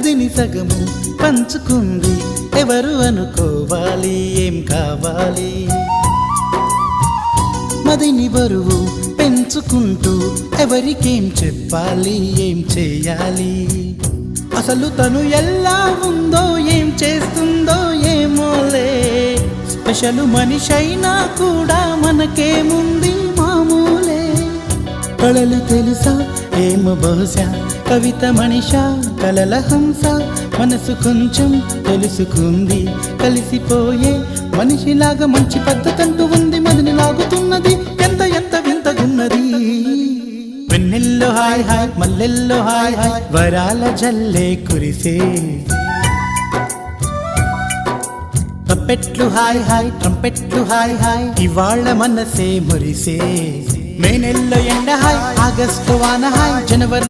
గదిని సగము పంచుకుంది ఎవరు అనుకోవాలి ఏం కావాలి మదిని బరువు పెంచుకుంటూ ఎవరికేం చెప్పాలి ఏం చేయాలి అసలు తను ఎలా ఉందో ఏం చేస్తుందో ఏమోలే స్పెషల్ మనిషైనా కూడా మనకేముంది మామూలే కళలు తెలుసా ఏమో బహుశా కవిత మనిషా కలల హంస మనసు కొంచెం తెలుసుకుంది కలిసిపోయే మనిషిలాగా మంచి పద్ధతంటూ ఉంది మదిని లాగుతున్నది ఎంత ఎంత వింతగున్నది వెన్నెల్లో హాయ్ హాయ్ మల్లెల్లో హాయ్ హాయ్ వరాల జల్లే కురిసే ట్రంపెట్లు హాయ్ హాయ్ ట్రంపెట్లు హాయ్ హాయ్ ఇవాళ మనసే మురిసే మే నెల్లో ఎండ హాయ్ ఆగస్టు వాన హాయ్ జనవరి